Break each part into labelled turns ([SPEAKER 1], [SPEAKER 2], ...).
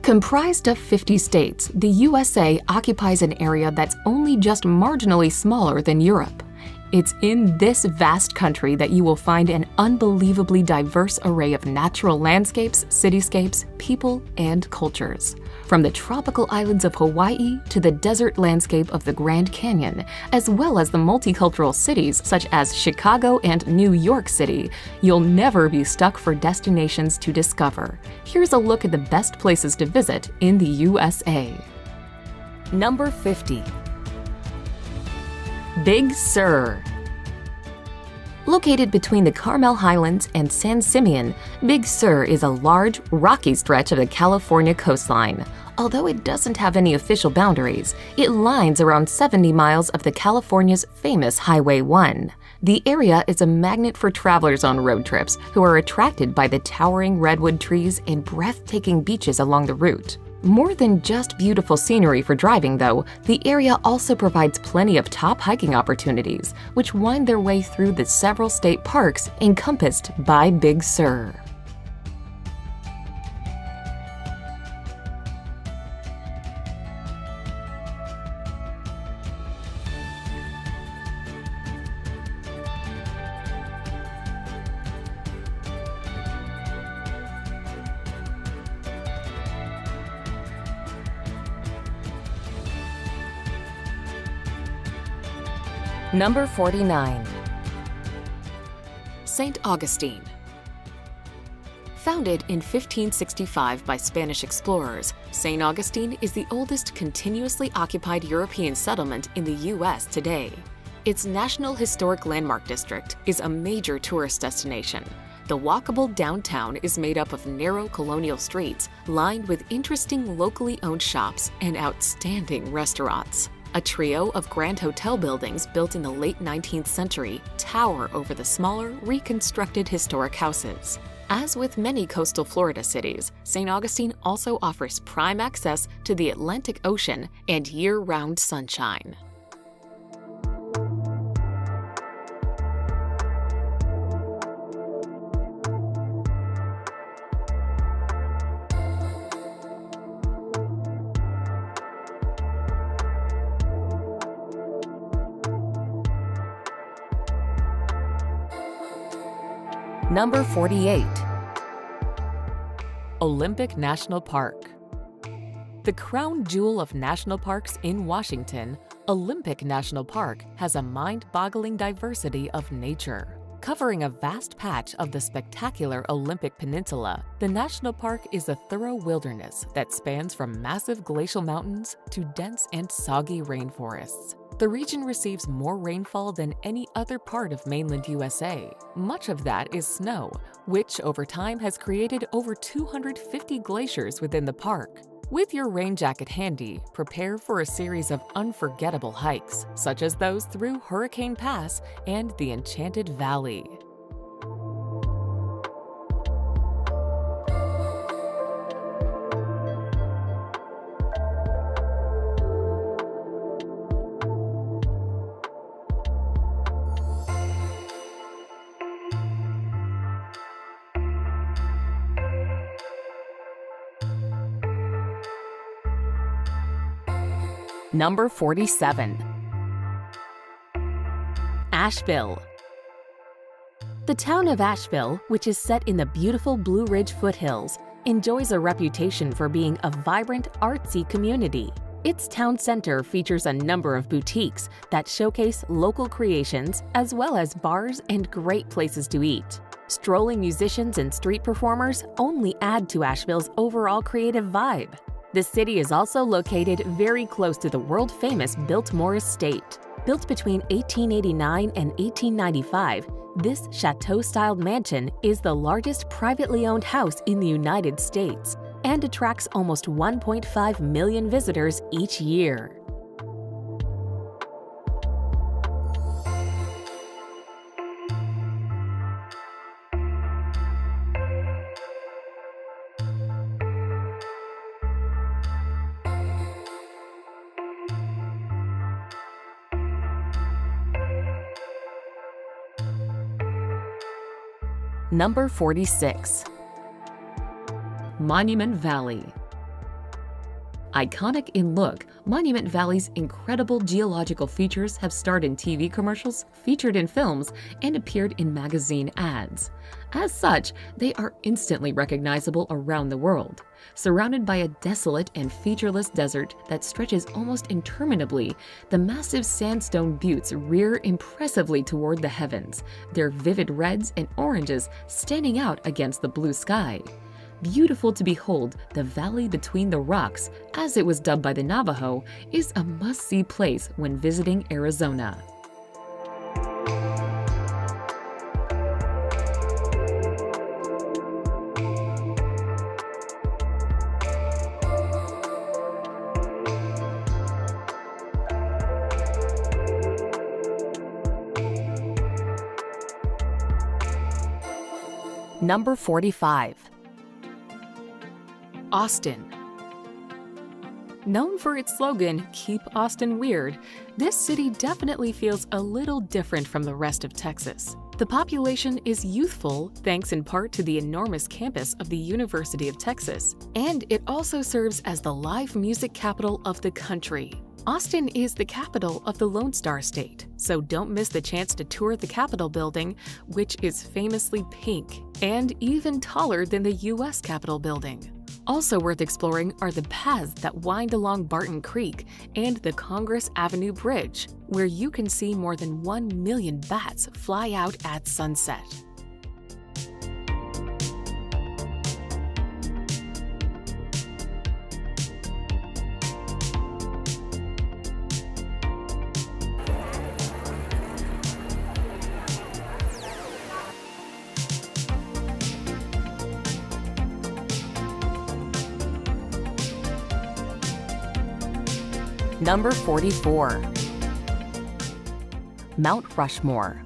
[SPEAKER 1] Comprised of 50 states, the USA occupies an area that's only just marginally smaller than Europe. It's in this vast country that you will find an unbelievably diverse array of natural landscapes, cityscapes, people, and cultures. From the tropical islands of Hawaii to the desert landscape of the Grand Canyon, as well as the multicultural cities such as Chicago and New York City, you'll never be stuck for destinations to discover. Here's a look at the best places to visit in the USA. Number 50. Big Sur. Located between the Carmel Highlands and San Simeon, Big Sur is a large, rocky stretch of the California coastline. Although it doesn't have any official boundaries, it lines around 70 miles of the California's famous Highway 1. The area is a magnet for travelers on road trips who are attracted by the towering redwood trees and breathtaking beaches along the route. More than just beautiful scenery for driving, though, the area also provides plenty of top hiking opportunities, which wind their way through the several state parks encompassed by Big Sur. Number 49. St. Augustine. Founded in 1565 by Spanish explorers, St. Augustine is the oldest continuously occupied European settlement in the U.S. today. Its National Historic Landmark District is a major tourist destination. The walkable downtown is made up of narrow colonial streets lined with interesting locally owned shops and outstanding restaurants. A trio of grand hotel buildings built in the late 19th century tower over the smaller, reconstructed historic houses. As with many coastal Florida cities, St. Augustine also offers prime access to the Atlantic Ocean and year-round sunshine. Number 48. Olympic National Park. The crown jewel of national parks in Washington, Olympic National Park has a mind-boggling diversity of nature. Covering a vast patch of the spectacular Olympic Peninsula, the national park is a thorough wilderness that spans from massive glacial mountains to dense and soggy rainforests. The region receives more rainfall than any other part of mainland USA. Much of that is snow, which over time has created over 250 glaciers within the park. With your rain jacket handy, prepare for a series of unforgettable hikes, such as those through Hurricane Pass and the Enchanted Valley. Number 47. Asheville. The town of Asheville, which is set in the beautiful Blue Ridge foothills, enjoys a reputation for being a vibrant, artsy community. Its town center features a number of boutiques that showcase local creations, as well as bars and great places to eat. Strolling musicians and street performers only add to Asheville's overall creative vibe. The city is also located very close to the world-famous Biltmore Estate. Built between 1889 and 1895, this chateau-styled mansion is the largest privately owned house in the United States and attracts almost 1.5 million visitors each year. Number 46. Monument Valley. Iconic in look, Monument Valley's incredible geological features have starred in TV commercials, featured in films, and appeared in magazine ads. As such, they are instantly recognizable around the world. Surrounded by a desolate and featureless desert that stretches almost interminably, the massive sandstone buttes rear impressively toward the heavens, their vivid reds and oranges standing out against the blue sky. Beautiful to behold, the Valley Between the Rocks, as it was dubbed by the Navajo, is a must-see place when visiting Arizona. Number 45. Austin. Known for its slogan, "Keep Austin Weird," this city definitely feels a little different from the rest of Texas. The population is youthful thanks in part to the enormous campus of the University of Texas, and it also serves as the live music capital of the country. Austin is the capital of the Lone Star State, so don't miss the chance to tour the Capitol building, which is famously pink and even taller than the U.S. Capitol building. Also worth exploring are the paths that wind along Barton Creek and the Congress Avenue Bridge, where you can see more than 1 million bats fly out at sunset. Number 44. Mount Rushmore.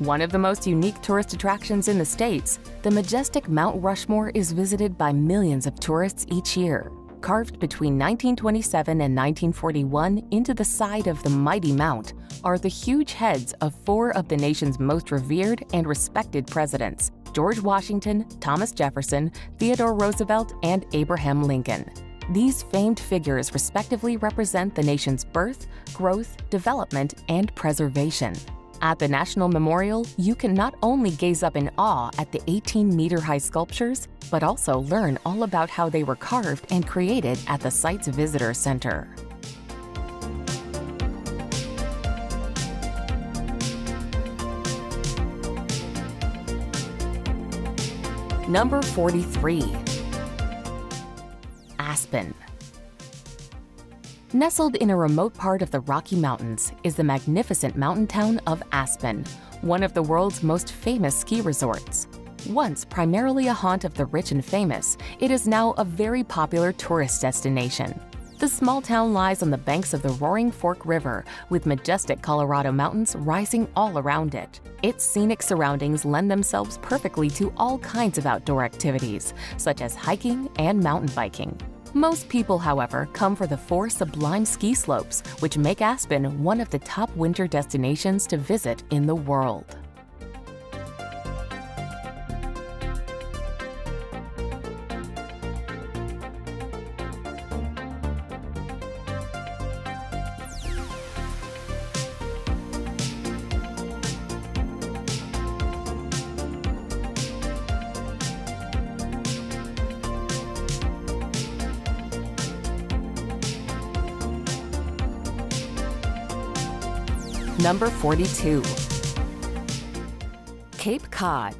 [SPEAKER 1] One of the most unique tourist attractions in the States, the majestic Mount Rushmore is visited by millions of tourists each year. Carved between 1927 and 1941 into the side of the mighty mount are the huge heads of 4 of the nation's most revered and respected presidents: George Washington, Thomas Jefferson, Theodore Roosevelt, and Abraham Lincoln. These famed figures respectively represent the nation's birth, growth, development, and preservation. At the National Memorial, you can not only gaze up in awe at the 18-meter-high sculptures, but also learn all about how they were carved and created at the site's visitor center. Number 43. Aspen. Nestled in a remote part of the Rocky Mountains is the magnificent mountain town of Aspen, one of the world's most famous ski resorts. Once primarily a haunt of the rich and famous, it is now a very popular tourist destination. The small town lies on the banks of the Roaring Fork River, with majestic Colorado mountains rising all around it. Its scenic surroundings lend themselves perfectly to all kinds of outdoor activities, such as hiking and mountain biking. Most people, however, come for the 4 sublime ski slopes, which make Aspen one of the top winter destinations to visit in the world. Number 42. Cape Cod.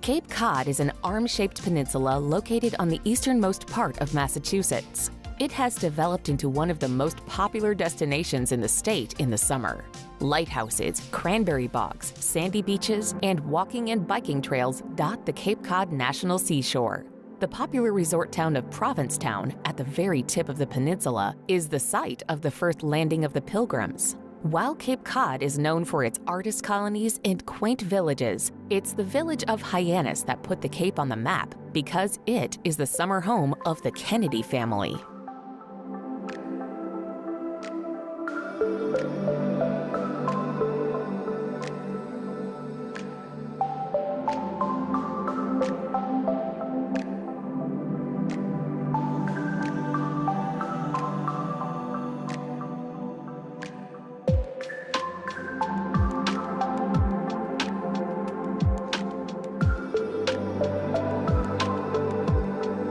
[SPEAKER 1] Cape Cod is an arm-shaped peninsula located on the easternmost part of Massachusetts. It has developed into one of the most popular destinations in the state in the summer. Lighthouses, cranberry bogs, sandy beaches, and walking and biking trails dot the Cape Cod National Seashore. The popular resort town of Provincetown, at the very tip of the peninsula, is the site of the first landing of the Pilgrims. While Cape Cod is known for its artist colonies and quaint villages, it's the village of Hyannis that put the Cape on the map because it is the summer home of the Kennedy family.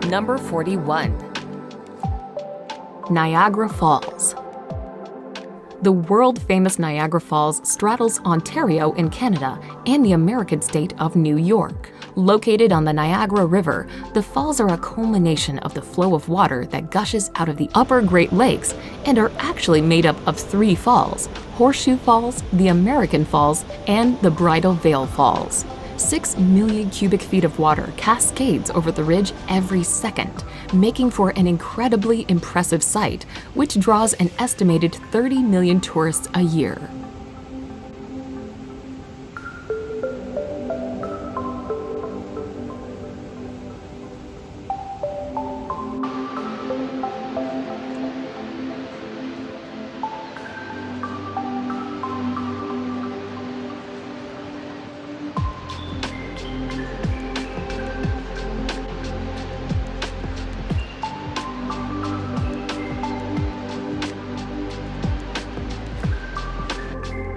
[SPEAKER 1] Number 41. Niagara Falls. The world-famous Niagara Falls straddles Ontario in Canada and the American state of New York. Located on the Niagara River, the falls are a culmination of the flow of water that gushes out of the upper Great Lakes and are actually made up of 3 falls: Horseshoe Falls, the American Falls, and the Bridal Veil Falls. 6 million cubic feet of water cascades over the ridge every second, making for an incredibly impressive sight, which draws an estimated 30 million tourists a year.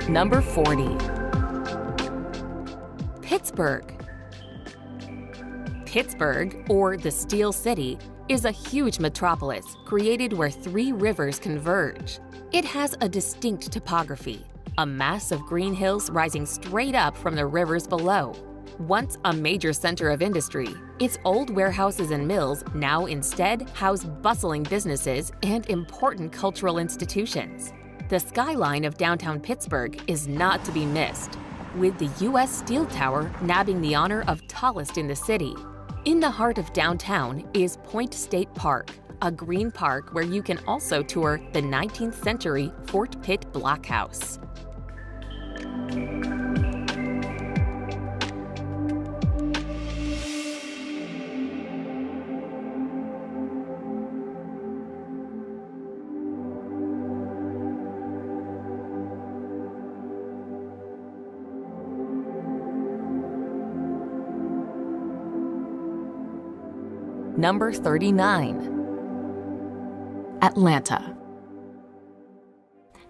[SPEAKER 1] Number 40. Pittsburgh. Pittsburgh, or the Steel City, is a huge metropolis created where 3 rivers converge. It has a distinct topography, a mass of green hills rising straight up from the rivers below. Once a major center of industry, its old warehouses and mills now instead house bustling businesses and important cultural institutions. The skyline of downtown Pittsburgh is not to be missed, with the U.S. Steel Tower nabbing the honor of tallest in the city. In the heart of downtown is Point State Park, a green park where you can also tour the 19th century Fort Pitt Blockhouse. Number 39. Atlanta.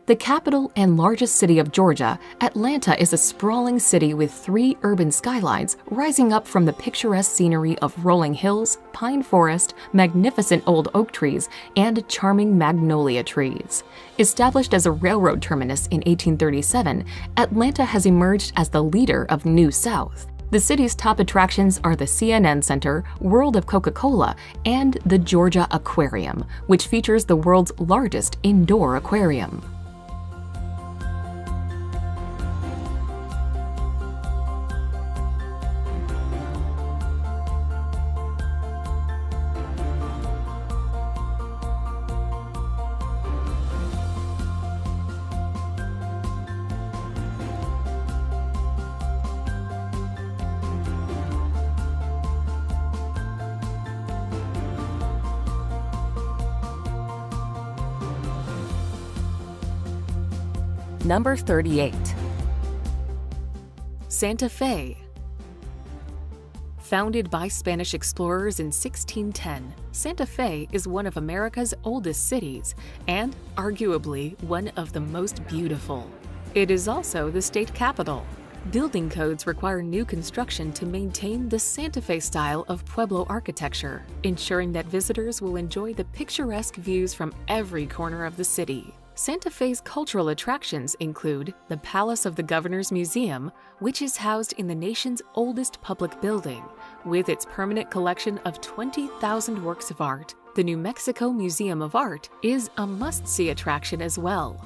[SPEAKER 1] The capital and largest city of Georgia, Atlanta is a sprawling city with 3 urban skylines rising up from the picturesque scenery of rolling hills, pine forest, magnificent old oak trees, and charming magnolia trees. Established as a railroad terminus in 1837, Atlanta has emerged as the leader of New South. The city's top attractions are the CNN Center, World of Coca-Cola, and the Georgia Aquarium, which features the world's largest indoor aquarium. Number 38. Santa Fe. Founded by Spanish explorers in 1610, Santa Fe is one of America's oldest cities and arguably one of the most beautiful. It is also the state capital. Building codes require new construction to maintain the Santa Fe style of Pueblo architecture, ensuring that visitors will enjoy the picturesque views from every corner of the city. Santa Fe's cultural attractions include the Palace of the Governor's Museum, which is housed in the nation's oldest public building. With its permanent collection of 20,000 works of art, the New Mexico Museum of Art is a must-see attraction as well.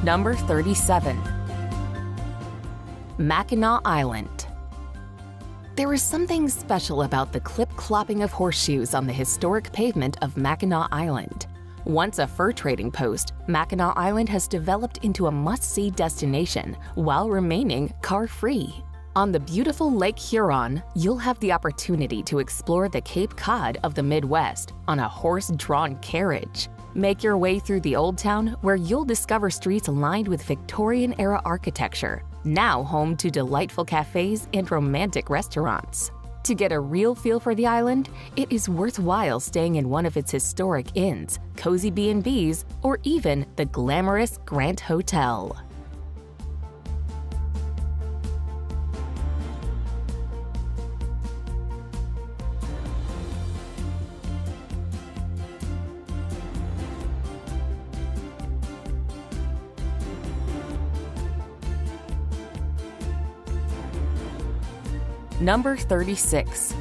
[SPEAKER 1] Number 37. Mackinac Island. There is something special about the clip-clopping of horseshoes on the historic pavement of Mackinac Island. Once a fur trading post, Mackinac Island has developed into a must-see destination while remaining car-free. On the beautiful Lake Huron, you'll have the opportunity to explore the Cape Cod of the Midwest on a horse-drawn carriage. Make your way through the Old Town, where you'll discover streets lined with Victorian-era architecture, now home to delightful cafes and romantic restaurants. To get a real feel for the island, it is worthwhile staying in one of its historic inns, cozy B&Bs, or even the glamorous Grant Hotel. Number 36.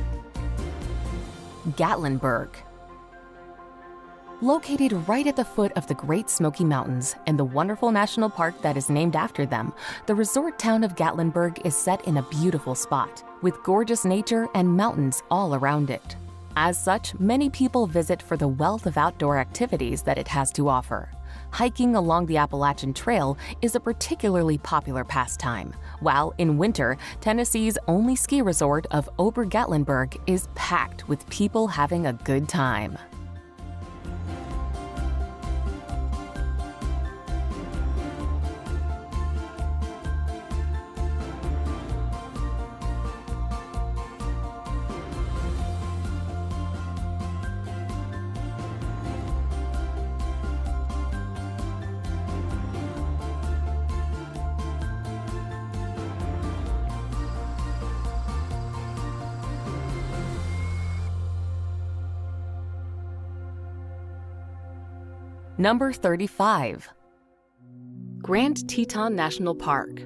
[SPEAKER 1] Gatlinburg. Located right at the foot of the Great Smoky Mountains and the wonderful national park that is named after them, the resort town of Gatlinburg is set in a beautiful spot, with gorgeous nature and mountains all around it. As such, many people visit for the wealth of outdoor activities that it has to offer. Hiking along the Appalachian Trail is a particularly popular pastime, while in winter, Tennessee's only ski resort of Ober-Gatlinburg is packed with people having a good time. Number 35. Grand Teton National Park.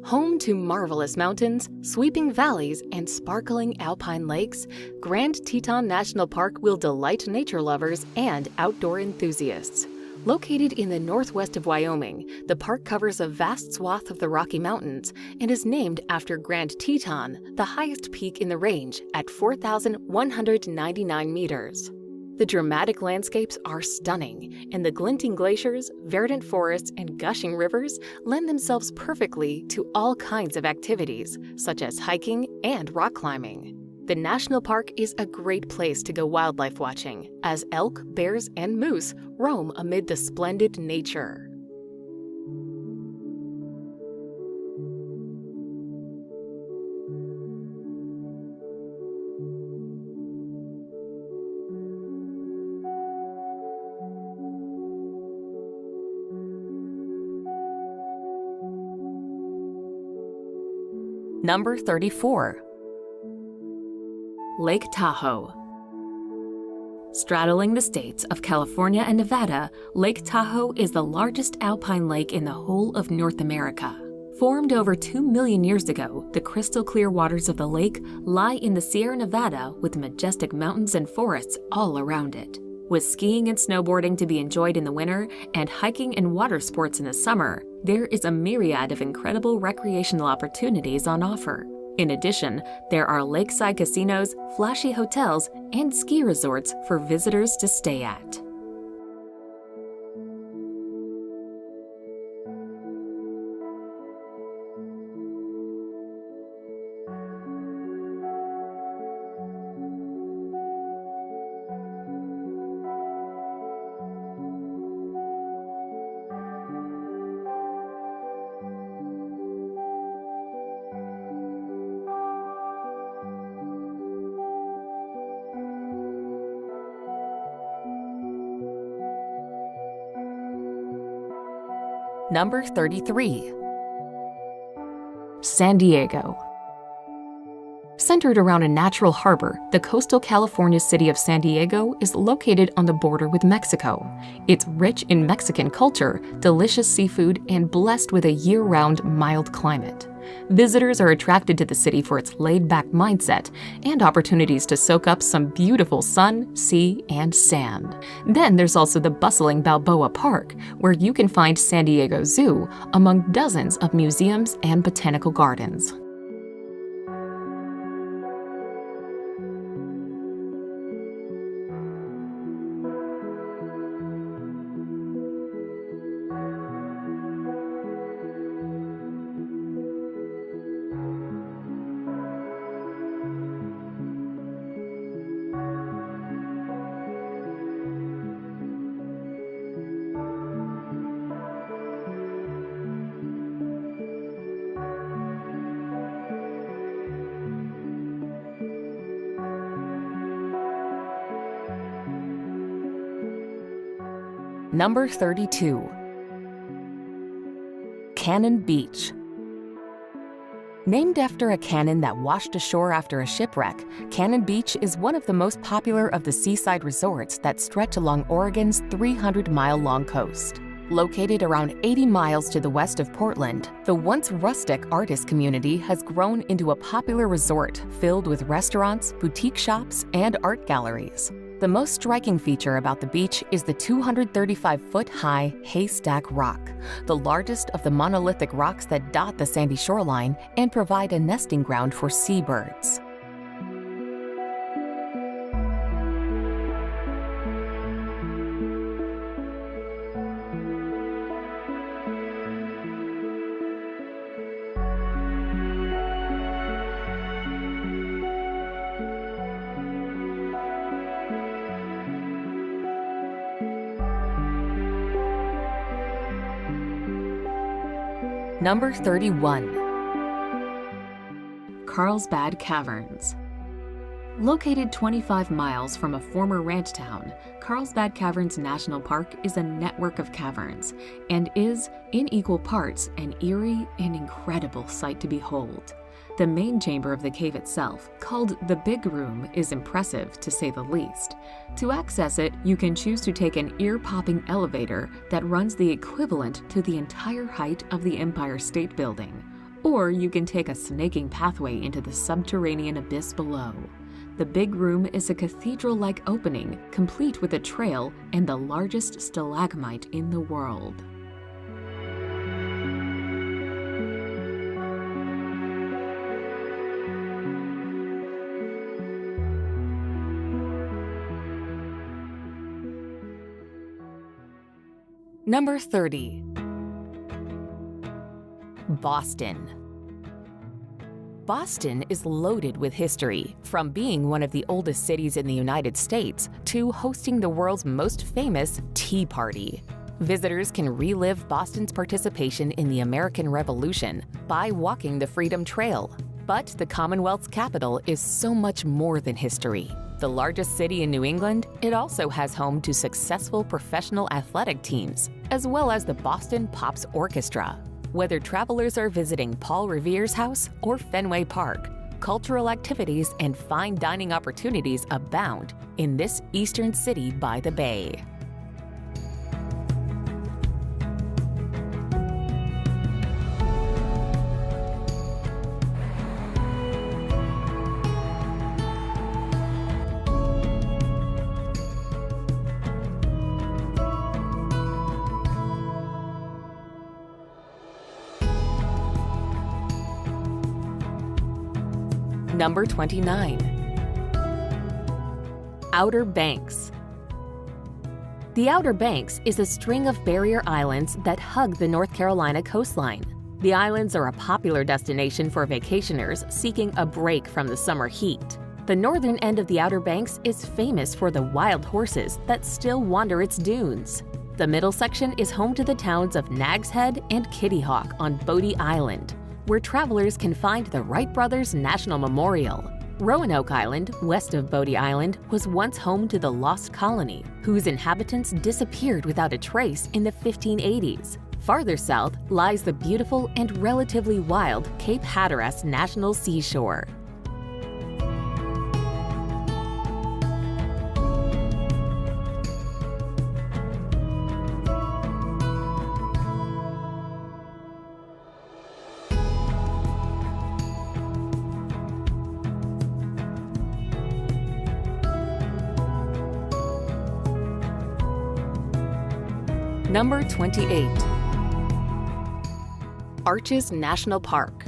[SPEAKER 1] Home to marvelous mountains, sweeping valleys, and sparkling alpine lakes, Grand Teton National Park will delight nature lovers and outdoor enthusiasts. Located in the northwest of Wyoming, the park covers a vast swath of the Rocky Mountains and is named after Grand Teton, the highest peak in the range at 4,199 meters. The dramatic landscapes are stunning, and the glinting glaciers, verdant forests, and gushing rivers lend themselves perfectly to all kinds of activities, such as hiking and rock climbing. The national park is a great place to go wildlife watching, as elk, bears, and moose roam amid the splendid nature. Number 34. Lake Tahoe. Straddling the states of California and Nevada, Lake Tahoe is the largest alpine lake in the whole of North America. Formed over 2 million years ago, the crystal clear waters of the lake lie in the Sierra Nevada with majestic mountains and forests all around it. With skiing and snowboarding to be enjoyed in the winter and hiking and water sports in the summer, there is a myriad of incredible recreational opportunities on offer. In addition, there are lakeside casinos, flashy hotels, and ski resorts for visitors to stay at. Number 33. San Diego. Centered around a natural harbor, the coastal California city of San Diego is located on the border with Mexico. It's rich in Mexican culture, delicious seafood, and blessed with a year-round mild climate. Visitors are attracted to the city for its laid-back mindset and opportunities to soak up some beautiful sun, sea, and sand. Then there's also the bustling Balboa Park, where you can find San Diego Zoo among dozens of museums and botanical gardens. Number 32. Cannon Beach. Named after a cannon that washed ashore after a shipwreck, Cannon Beach is one of the most popular of the seaside resorts that stretch along Oregon's 300-mile-long coast. Located around 80 miles to the west of Portland, the once rustic artist community has grown into a popular resort filled with restaurants, boutique shops, and art galleries. The most striking feature about the beach is the 235-foot-high Haystack Rock, the largest of the monolithic rocks that dot the sandy shoreline and provide a nesting ground for seabirds. Number 31. Carlsbad Caverns. Located 25 miles from a former ranch town, Carlsbad Caverns National Park is a network of caverns and is, in equal parts, an eerie and incredible sight to behold. The main chamber of the cave itself, called the Big Room, is impressive to say the least. To access it, you can choose to take an ear-popping elevator that runs the equivalent to the entire height of the Empire State Building, or you can take a snaking pathway into the subterranean abyss below. The Big Room is a cathedral-like opening, complete with a trail and the largest stalagmite in the world. Number 30. Boston. Boston is loaded with history, from being one of the oldest cities in the United States to hosting the world's most famous Tea Party. Visitors can relive Boston's participation in the American Revolution by walking the Freedom Trail. But the Commonwealth's capital is so much more than history. The largest city in New England, it also has home to successful professional athletic teams, as well as the Boston Pops Orchestra. Whether travelers are visiting Paul Revere's house or Fenway Park, cultural activities and fine dining opportunities abound in this eastern city by the bay. Number 29. Outer Banks. The Outer Banks is a string of barrier islands that hug the North Carolina coastline. The islands are a popular destination for vacationers seeking a break from the summer heat. The northern end of the Outer Banks is famous for the wild horses that still wander its dunes. The middle section is home to the towns of Nags Head and Kitty Hawk on Bodie Island, where travelers can find the Wright Brothers National Memorial. Roanoke Island, west of Bodie Island, was once home to the Lost Colony, whose inhabitants disappeared without a trace in the 1580s. Farther south lies the beautiful and relatively wild Cape Hatteras National Seashore. Number 28. Arches National Park.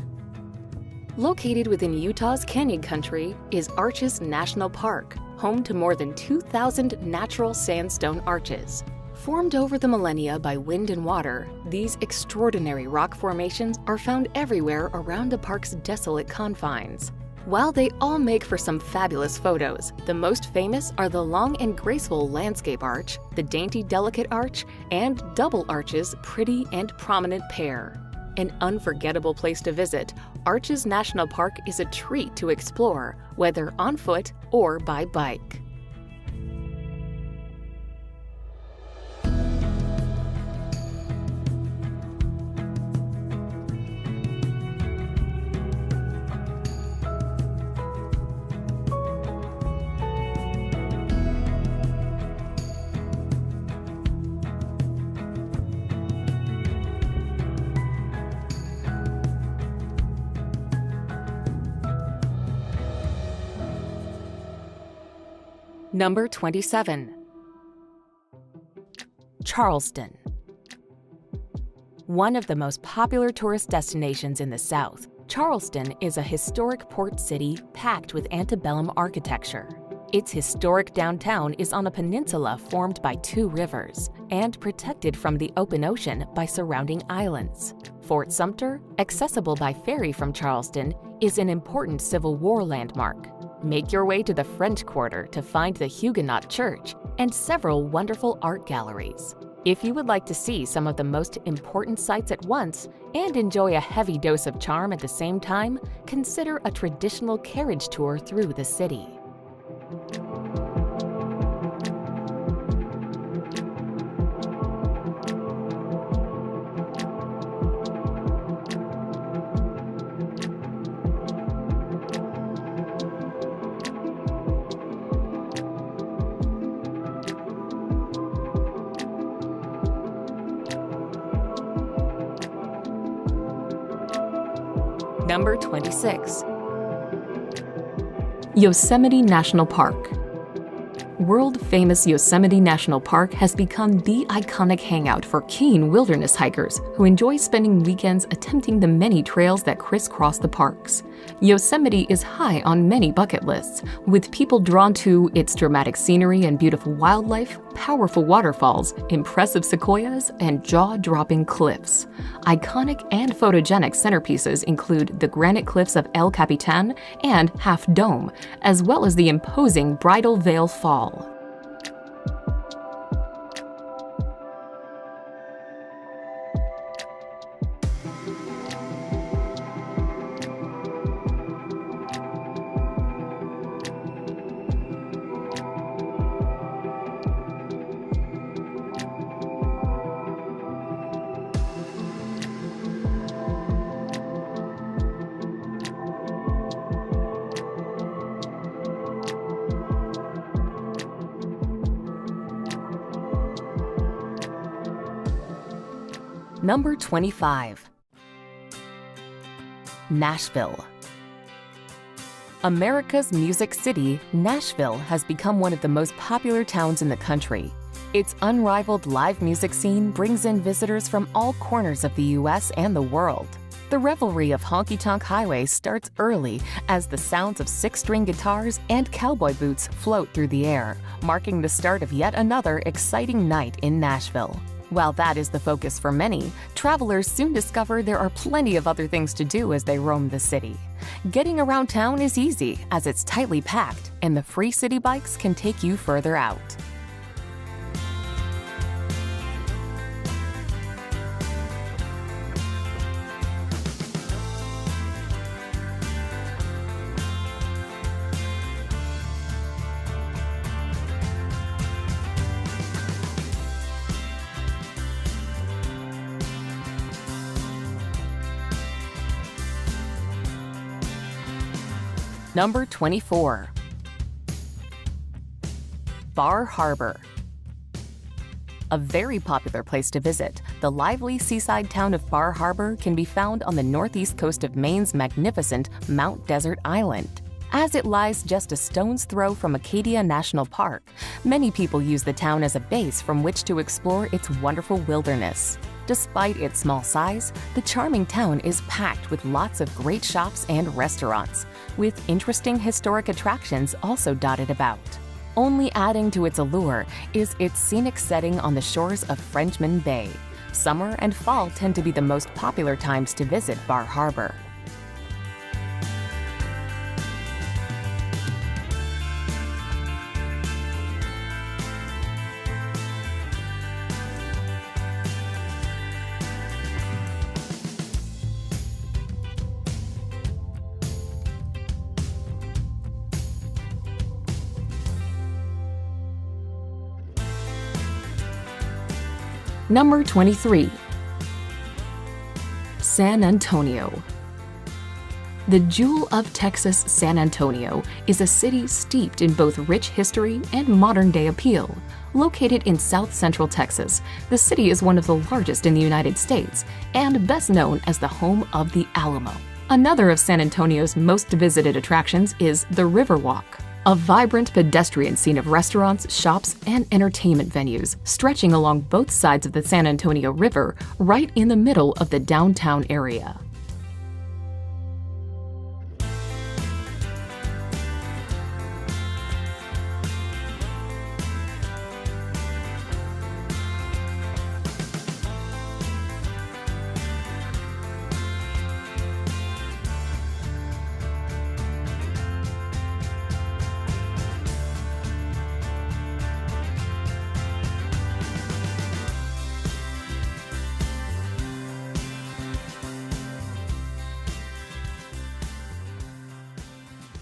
[SPEAKER 1] Located within Utah's Canyon Country is Arches National Park, home to more than 2,000 natural sandstone arches. Formed over the millennia by wind and water, these extraordinary rock formations are found everywhere around the park's desolate confines. While they all make for some fabulous photos, the most famous are the long and graceful landscape arch, the dainty delicate arch, and double arches pretty and prominent pair. An unforgettable place to visit, Arches National Park is a treat to explore, whether on foot or by bike. Number 27. Charleston. One of the most popular tourist destinations in the South, Charleston is a historic port city packed with antebellum architecture. Its historic downtown is on a peninsula formed by two rivers and protected from the open ocean by surrounding islands. Fort Sumter, accessible by ferry from Charleston, is an important Civil War landmark. Make your way to the French Quarter to find the Huguenot Church and several wonderful art galleries. If you would like to see some of the most important sights at once and enjoy a heavy dose of charm at the same time, consider a traditional carriage tour through the city. Number 26. Yosemite National Park. World-famous Yosemite National Park has become the iconic hangout for keen wilderness hikers who enjoy spending weekends attempting the many trails that crisscross the parks. Yosemite is high on many bucket lists, with people drawn to its dramatic scenery and beautiful wildlife, powerful waterfalls, impressive sequoias, and jaw-dropping cliffs. Iconic and photogenic centerpieces include the granite cliffs of El Capitan and Half Dome, as well as the imposing Bridal Veil Fall. Number 25. Nashville. America's Music City, Nashville has become one of the most popular towns in the country. Its unrivaled live music scene brings in visitors from all corners of the U.S. and the world. The revelry of Honky Tonk Highway starts early as the sounds of six-string guitars and cowboy boots float through the air, marking the start of yet another exciting night in Nashville. While that is the focus for many, travelers soon discover there are plenty of other things to do as they roam the city. Getting around town is easy as it's tightly packed, and the free city bikes can take you further out. Number 24. Bar Harbor. A very popular place to visit, the lively seaside town of Bar Harbor can be found on the northeast coast of Maine's magnificent Mount Desert Island. As it lies just a stone's throw from Acadia National Park, many people use the town as a base from which to explore its wonderful wilderness. Despite its small size, the charming town is packed with lots of great shops and restaurants, with interesting historic attractions also dotted about. Only adding to its allure is its scenic setting on the shores of Frenchman Bay. Summer and fall tend to be the most popular times to visit Bar Harbor. Number 23. San Antonio. The jewel of Texas, San Antonio is a city steeped in both rich history and modern-day appeal. Located in south-central Texas, the city is one of the largest in the United States and best known as the home of the Alamo. Another of San Antonio's most visited attractions is the Riverwalk. A vibrant pedestrian scene of restaurants, shops, and entertainment venues stretching along both sides of the San Antonio River, right in the middle of the downtown area.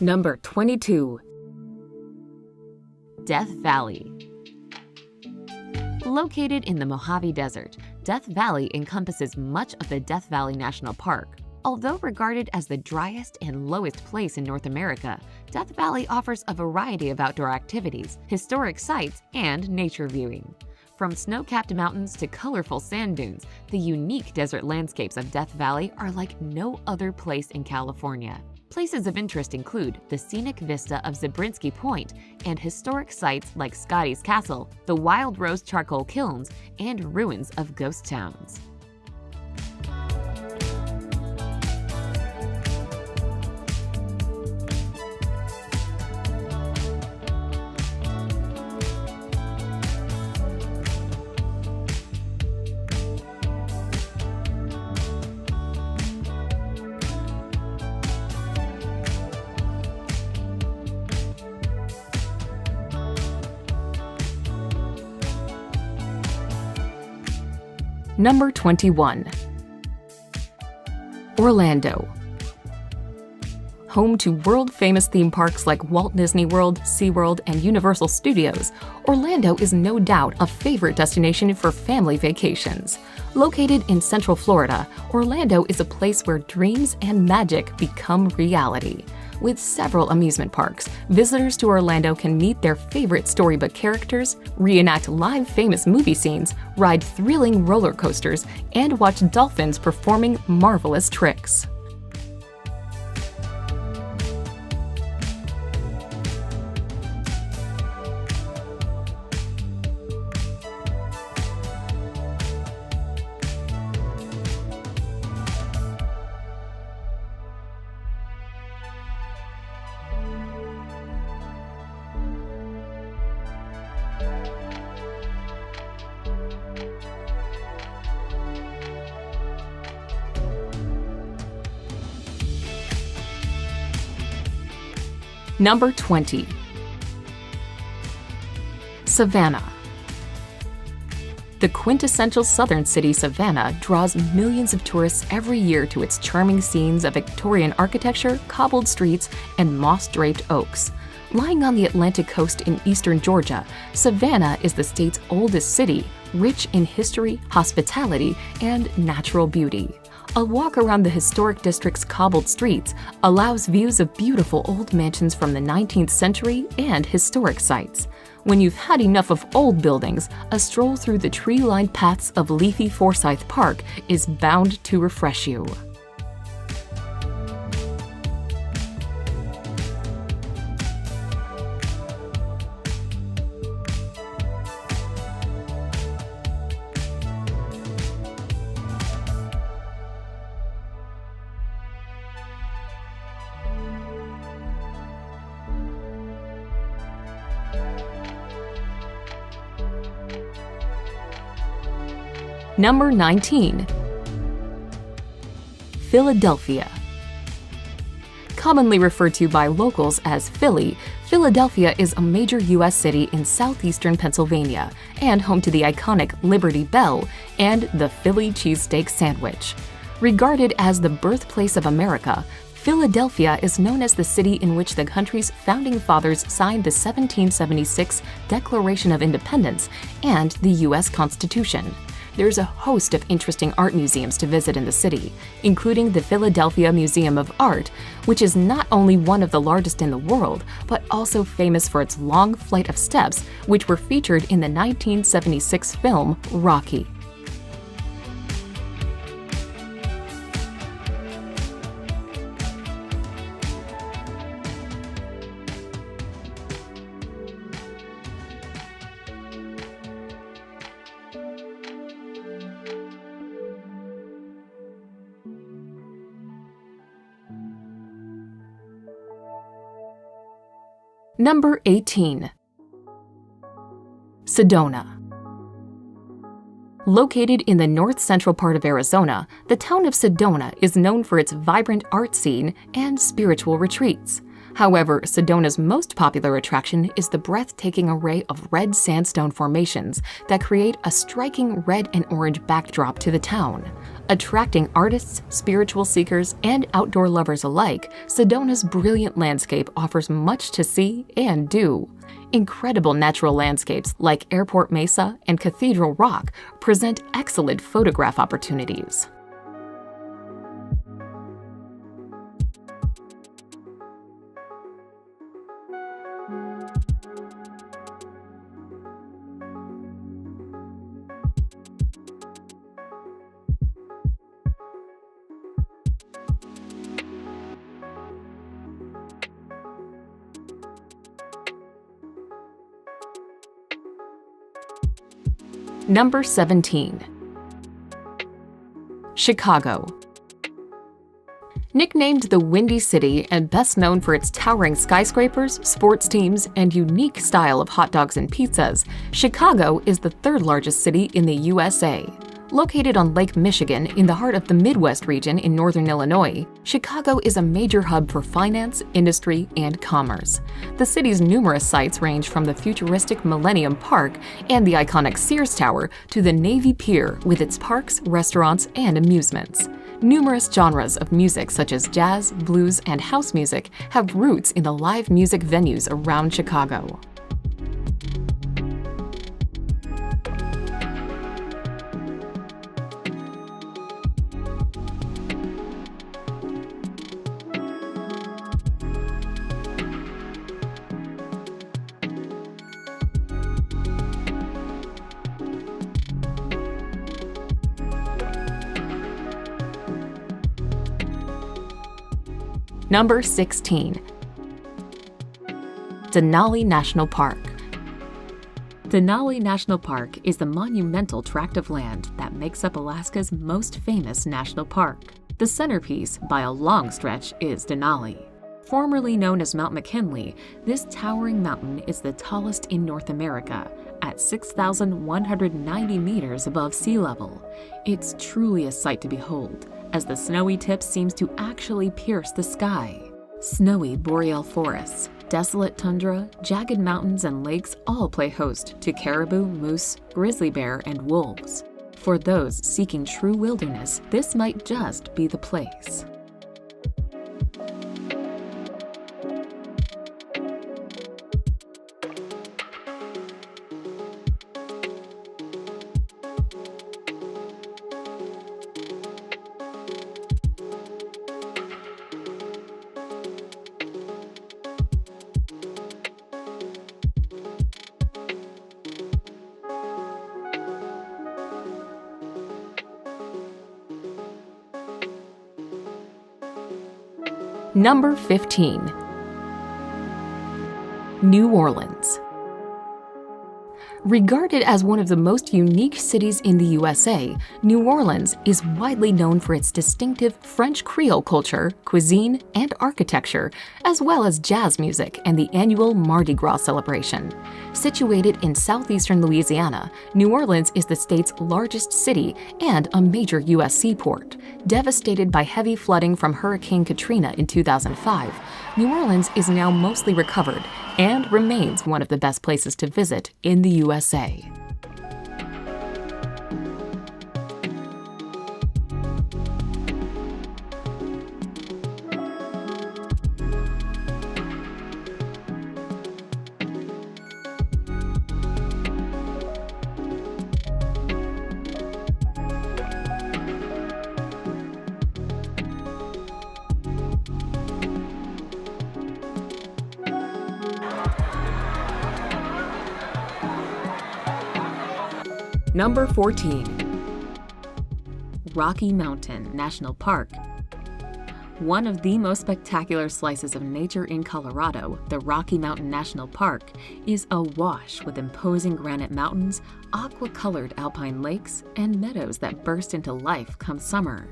[SPEAKER 1] Number 22. Death Valley. Located in the Mojave Desert, Death Valley encompasses much of the Death Valley National Park. Although regarded as the driest and lowest place in North America, Death Valley offers a variety of outdoor activities, historic sites, and nature viewing. From snow-capped mountains to colorful sand dunes, the unique desert landscapes of Death Valley are like no other place in California. Places of interest include the scenic vista of Zabriskie Point and historic sites like Scotty's Castle, the Wild Rose Charcoal Kilns, and ruins of ghost towns. Number 21. Orlando. Home to world-famous theme parks like Walt Disney World, SeaWorld, and Universal Studios, Orlando is no doubt a favorite destination for family vacations. Located in Central Florida, Orlando is a place where dreams and magic become reality. With several amusement parks, visitors to Orlando can meet their favorite storybook characters, reenact live famous movie scenes, ride thrilling roller coasters, and watch dolphins performing marvelous tricks. Number 20. Savannah. The quintessential southern city, Savannah, draws millions of tourists every year to its charming scenes of Victorian architecture, cobbled streets, and moss-draped oaks. Lying on the Atlantic coast in eastern Georgia, Savannah is the state's oldest city, rich in history, hospitality, and natural beauty. A walk around the historic district's cobbled streets allows views of beautiful old mansions from the 19th century and historic sites. When you've had enough of old buildings, a stroll through the tree-lined paths of leafy Forsyth Park is bound to refresh you. Number 19. Philadelphia. Commonly referred to by locals as Philly, Philadelphia is a major U.S. city in southeastern Pennsylvania and home to the iconic Liberty Bell and the Philly cheesesteak sandwich. Regarded as the birthplace of America, Philadelphia is known as the city in which the country's founding fathers signed the 1776 Declaration of Independence and the U.S. Constitution. There's a host of interesting art museums to visit in the city, including the Philadelphia Museum of Art, which is not only one of the largest in the world, but also famous for its long flight of steps, which were featured in the 1976 film Rocky. Number 18. Sedona. Located in the north-central part of Arizona, the town of Sedona is known for its vibrant art scene and spiritual retreats. However, Sedona's most popular attraction is the breathtaking array of red sandstone formations that create a striking red and orange backdrop to the town. Attracting artists, spiritual seekers, and outdoor lovers alike, Sedona's brilliant landscape offers much to see and do. Incredible natural landscapes like Airport Mesa and Cathedral Rock present excellent photograph opportunities. Number 17. Chicago. Nicknamed the Windy City and best known for its towering skyscrapers, sports teams, and unique style of hot dogs and pizzas, Chicago is the third largest city in the USA. Located on Lake Michigan in the heart of the Midwest region in northern Illinois, Chicago is a major hub for finance, industry, and commerce. The city's numerous sites range from the futuristic Millennium Park and the iconic Sears Tower to the Navy Pier with its parks, restaurants, and amusements. Numerous genres of music such as jazz, blues, and house music have roots in the live music venues around Chicago. Number 16. Denali National Park. Denali National Park is the monumental tract of land that makes up Alaska's most famous national park. The centerpiece, by a long stretch, is Denali. Formerly known as Mount McKinley, this towering mountain is the tallest in North America, at 6,190 meters above sea level. It's truly a sight to behold, as the snowy tip seems to actually pierce the sky. Snowy boreal forests, desolate tundra, jagged mountains, and lakes all play host to caribou, moose, grizzly bear, and wolves. For those seeking true wilderness, this might just be the place. Number 15. New Orleans. Regarded as one of the most unique cities in the USA, New Orleans is widely known for its distinctive French Creole culture, cuisine, and architecture, as well as jazz music and the annual Mardi Gras celebration. Situated in southeastern Louisiana, New Orleans is the state's largest city and a major U.S. seaport. Devastated by heavy flooding from Hurricane Katrina in 2005, New Orleans is now mostly recovered and remains one of the best places to visit in the USA. Number 14. Rocky Mountain National Park. One of the most spectacular slices of nature in Colorado, the Rocky Mountain National Park, is awash with imposing granite mountains, aqua-colored alpine lakes, and meadows that burst into life come summer.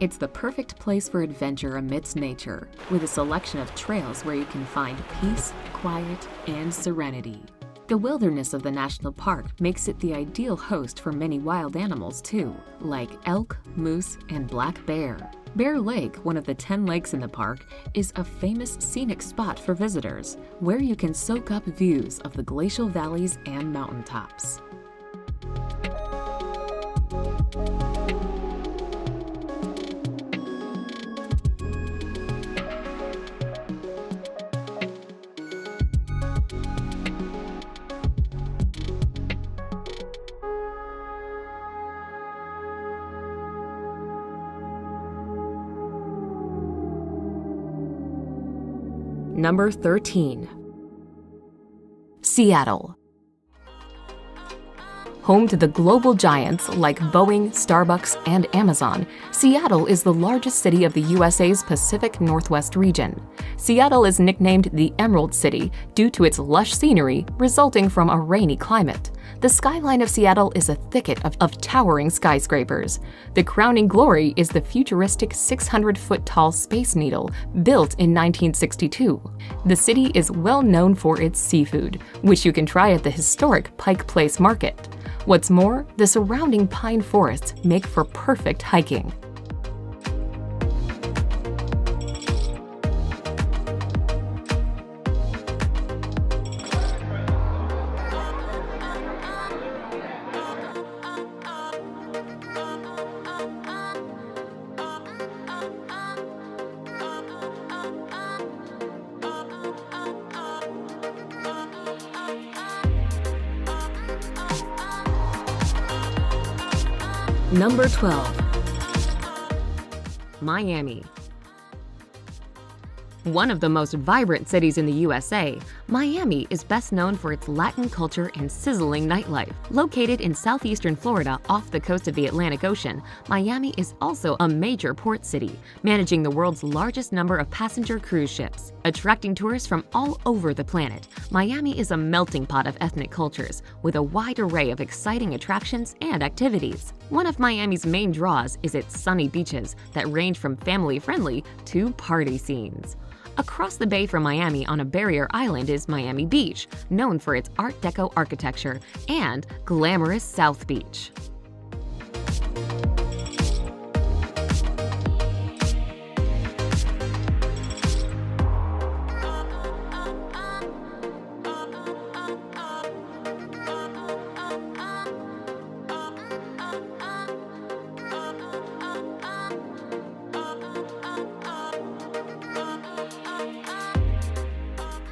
[SPEAKER 1] It's the perfect place for adventure amidst nature, with a selection of trails where you can find peace, quiet, and serenity. The wilderness of the national park makes it the ideal host for many wild animals too, like elk, moose, and black bear. Bear Lake, one of the 10 lakes in the park, is a famous scenic spot for visitors, where you can soak up views of the glacial valleys and mountaintops. Number 13. Seattle. Home to the global giants like Boeing, Starbucks, and Amazon, Seattle is the largest city of the USA's Pacific Northwest region. Seattle is nicknamed the Emerald City due to its lush scenery resulting from a rainy climate. The skyline of Seattle is a thicket of towering skyscrapers. The crowning glory is the futuristic 600-foot-tall Space Needle, built in 1962. The city is well known for its seafood, which you can try at the historic Pike Place Market. What's more, the surrounding pine forests make for perfect hiking. Number 12. Miami. One of the most vibrant cities in the USA, Miami is best known for its Latin culture and sizzling nightlife. Located in southeastern Florida off the coast of the Atlantic Ocean, Miami is also a major port city, managing the world's largest number of passenger cruise ships. Attracting tourists from all over the planet, Miami is a melting pot of ethnic cultures with a wide array of exciting attractions and activities. One of Miami's main draws is its sunny beaches that range from family-friendly to party scenes. Across the bay from Miami on a barrier island is Miami Beach, known for its Art Deco architecture, and glamorous South Beach.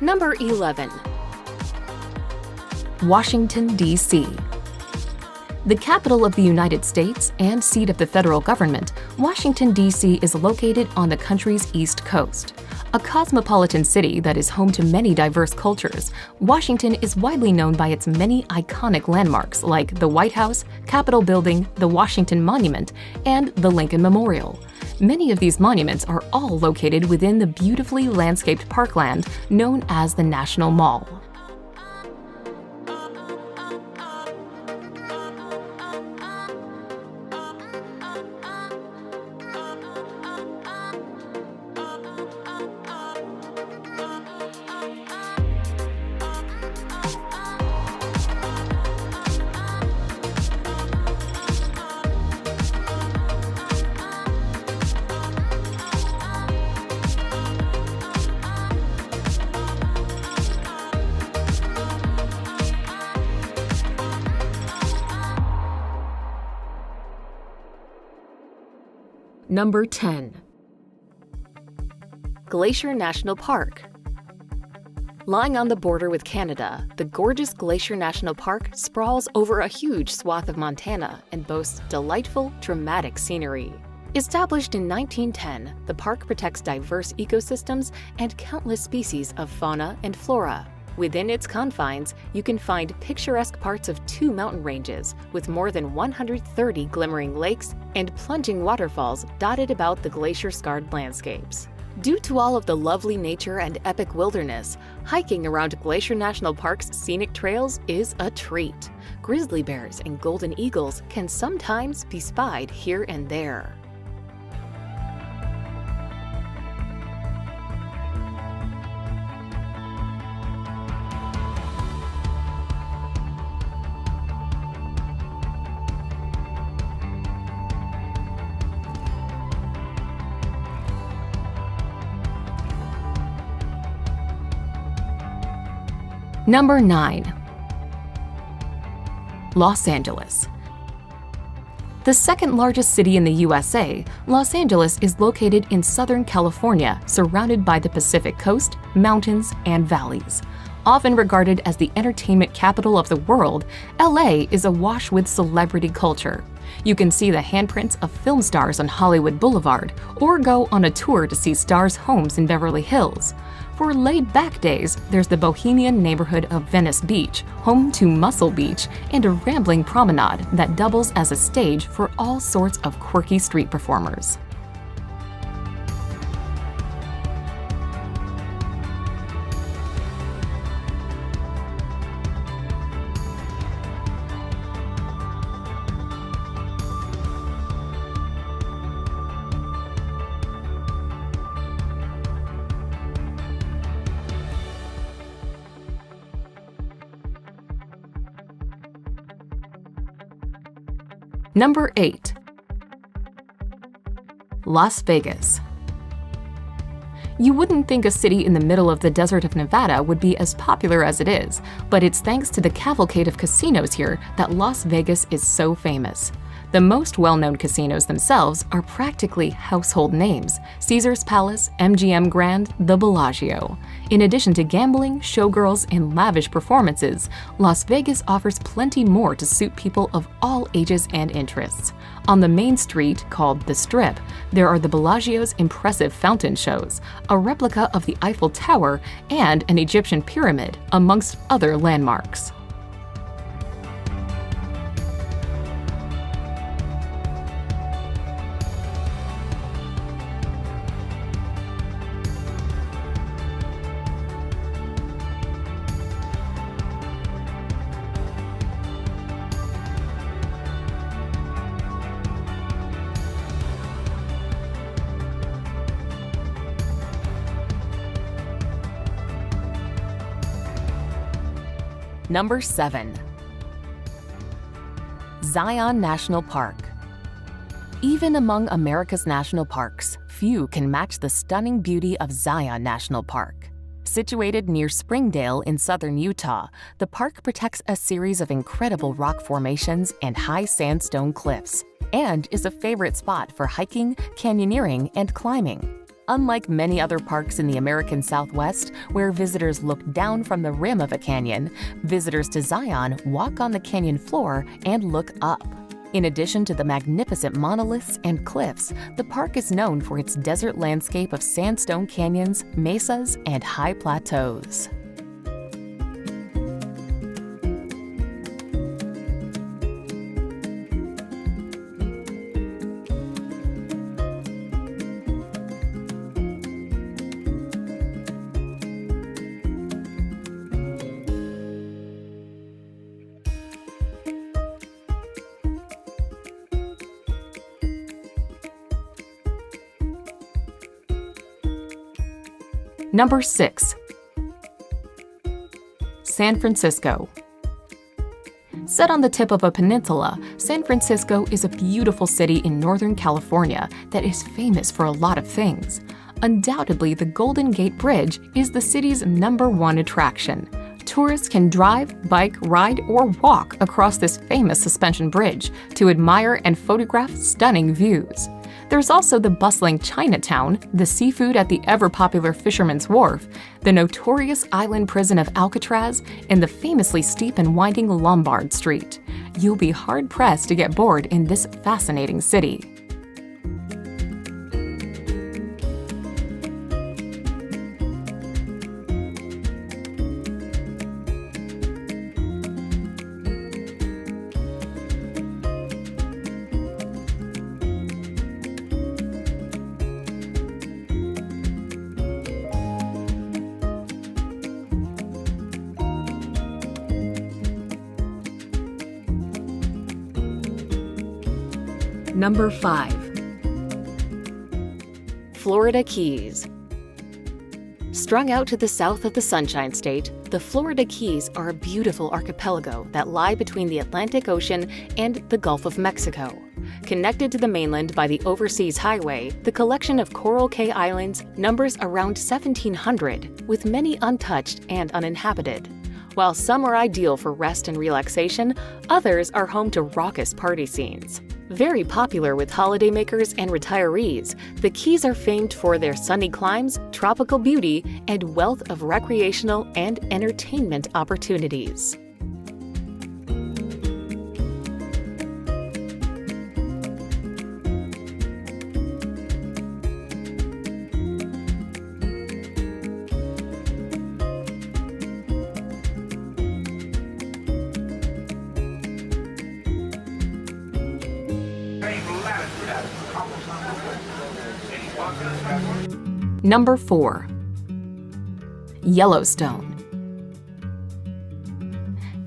[SPEAKER 1] Number 11. Washington, D.C. The capital of the United States and seat of the federal government, Washington, D.C. is located on the country's East Coast. A cosmopolitan city that is home to many diverse cultures, Washington is widely known by its many iconic landmarks like the White House, Capitol Building, the Washington Monument, and the Lincoln Memorial. Many of these monuments are all located within the beautifully landscaped parkland known as the National Mall. Number 10. Glacier National Park. Lying on the border with Canada, the gorgeous Glacier National Park sprawls over a huge swath of Montana and boasts delightful, dramatic scenery. Established in 1910, the park protects diverse ecosystems and countless species of fauna and flora. Within its confines, you can find picturesque parts of 2 mountain ranges with more than 130 glimmering lakes and plunging waterfalls dotted about the glacier-scarred landscapes. Due to all of the lovely nature and epic wilderness, hiking around Glacier National Park's scenic trails is a treat. Grizzly bears and golden eagles can sometimes be spied here and there. Number 9. Los Angeles. The second largest city in the USA, Los Angeles is located in Southern California, surrounded by the Pacific Coast, mountains, and valleys. Often regarded as the entertainment capital of the world, LA is awash with celebrity culture. You can see the handprints of film stars on Hollywood Boulevard, or go on a tour to see stars' homes in Beverly Hills. For laid-back days, there's the bohemian neighborhood of Venice Beach, home to Muscle Beach, and a rambling promenade that doubles as a stage for all sorts of quirky street performers. Number 8. Las Vegas. You wouldn't think a city in the middle of the desert of Nevada would be as popular as it is, but it's thanks to the cavalcade of casinos here that Las Vegas is so famous. The most well-known casinos themselves are practically household names: Caesars Palace, MGM Grand, the Bellagio. In addition to gambling, showgirls, and lavish performances, Las Vegas offers plenty more to suit people of all ages and interests. On the main street, called the Strip, there are the Bellagio's impressive fountain shows, a replica of the Eiffel Tower, and an Egyptian pyramid, amongst other landmarks. Number 7. Zion National Park. Even among America's national parks, few can match the stunning beauty of Zion National Park. Situated near Springdale in southern Utah, the park protects a series of incredible rock formations and high sandstone cliffs, and is a favorite spot for hiking, canyoneering, and climbing. Unlike many other parks in the American Southwest, where visitors look down from the rim of a canyon, visitors to Zion walk on the canyon floor and look up. In addition to the magnificent monoliths and cliffs, the park is known for its desert landscape of sandstone canyons, mesas, and high plateaus. Number 6. San Francisco. Set on the tip of a peninsula, San Francisco is a beautiful city in Northern California that is famous for a lot of things. Undoubtedly, the Golden Gate Bridge is the city's #1 attraction. Tourists can drive, bike, ride, or walk across this famous suspension bridge to admire and photograph stunning views. There's also the bustling Chinatown, the seafood at the ever-popular Fisherman's Wharf, the notorious island prison of Alcatraz, and the famously steep and winding Lombard Street. You'll be hard-pressed to get bored in this fascinating city.
[SPEAKER 2] Number 5.
[SPEAKER 1] Florida Keys. Strung out to the south of the Sunshine State, the Florida Keys are a beautiful archipelago that lie between the Atlantic Ocean and the Gulf of Mexico. Connected to the mainland by the Overseas Highway, the collection of Coral Cay Islands numbers around 1,700, with many untouched and uninhabited. While some are ideal for rest and relaxation, others are home to raucous party scenes. Very popular with holidaymakers and retirees, the Keys are famed for their sunny climes, tropical beauty, and wealth of recreational and entertainment opportunities. Number 4. Yellowstone.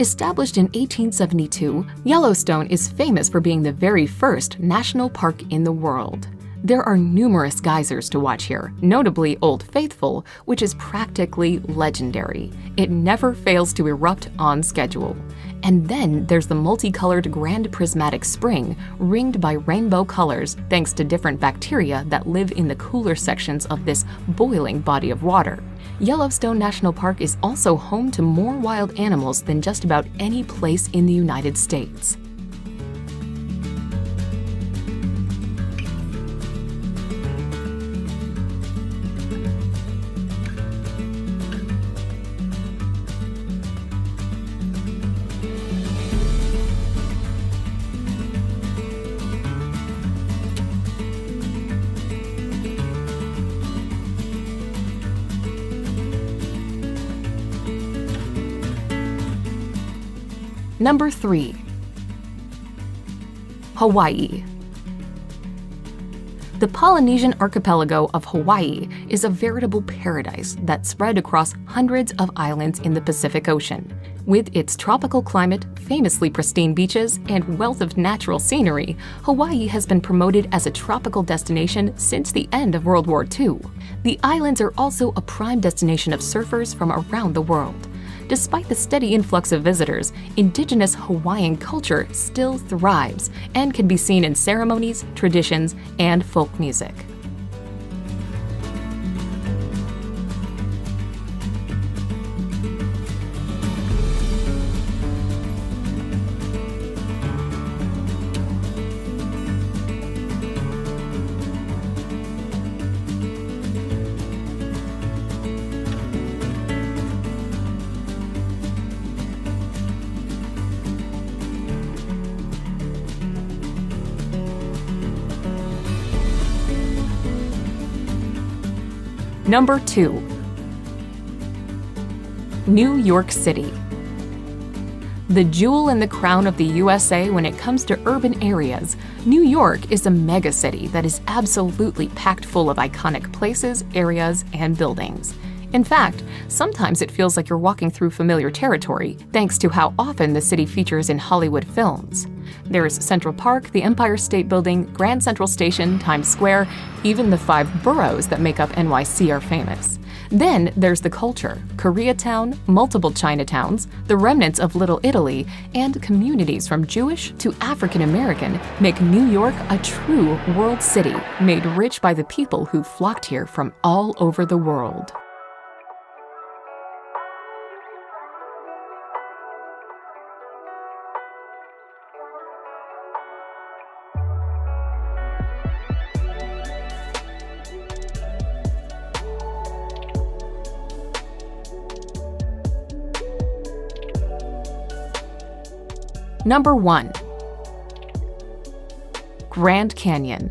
[SPEAKER 1] Established in 1872, Yellowstone is famous for being the very first national park in the world. There are numerous geysers to watch here, notably Old Faithful, which is practically legendary. It never fails to erupt on schedule. And then there's the multicolored Grand Prismatic Spring, ringed by rainbow colors thanks to different bacteria that live in the cooler sections of this boiling body of water. Yellowstone National Park is also home to more wild animals than just about any place in the United States. Number 3. Hawaii. The Polynesian archipelago of Hawaii is a veritable paradise that's spread across hundreds of islands in the Pacific Ocean. With its tropical climate, famously pristine beaches, and wealth of natural scenery, Hawaii has been promoted as a tropical destination since the end of World War II. The islands are also a prime destination of surfers from around the world. Despite the steady influx of visitors, indigenous Hawaiian culture still thrives and can be seen in ceremonies, traditions, and folk music. Number 2. New York City. The jewel in the crown of the USA when it comes to urban areas, New York is a megacity that is absolutely packed full of iconic places, areas, and buildings. In fact, sometimes it feels like you're walking through familiar territory, thanks to how often the city features in Hollywood films. There's Central Park, the Empire State Building, Grand Central Station, Times Square, even the 5 boroughs that make up NYC are famous. Then there's the culture: Koreatown, multiple Chinatowns, the remnants of Little Italy, and communities from Jewish to African American make New York a true world city, made rich by the people who flocked here from all over the world. Number 1. Grand Canyon.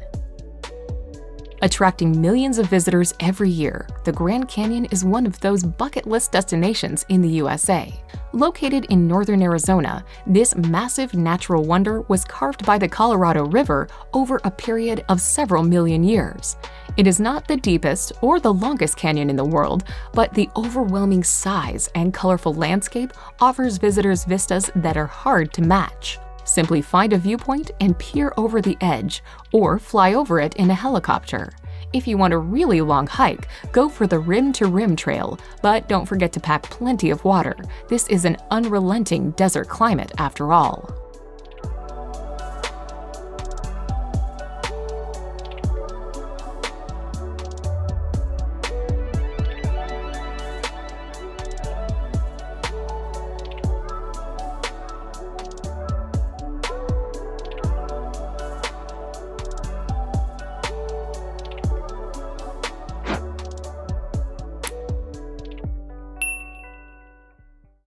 [SPEAKER 1] Attracting millions of visitors every year, the Grand Canyon is one of those bucket list destinations in the USA. Located in northern Arizona, this massive natural wonder was carved by the Colorado River over a period of several million years. It is not the deepest or the longest canyon in the world, but the overwhelming size and colorful landscape offers visitors vistas that are hard to match. Simply find a viewpoint and peer over the edge, or fly over it in a helicopter. If you want a really long hike, go for the Rim to Rim Trail, but don't forget to pack plenty of water. This is an unrelenting desert climate after all.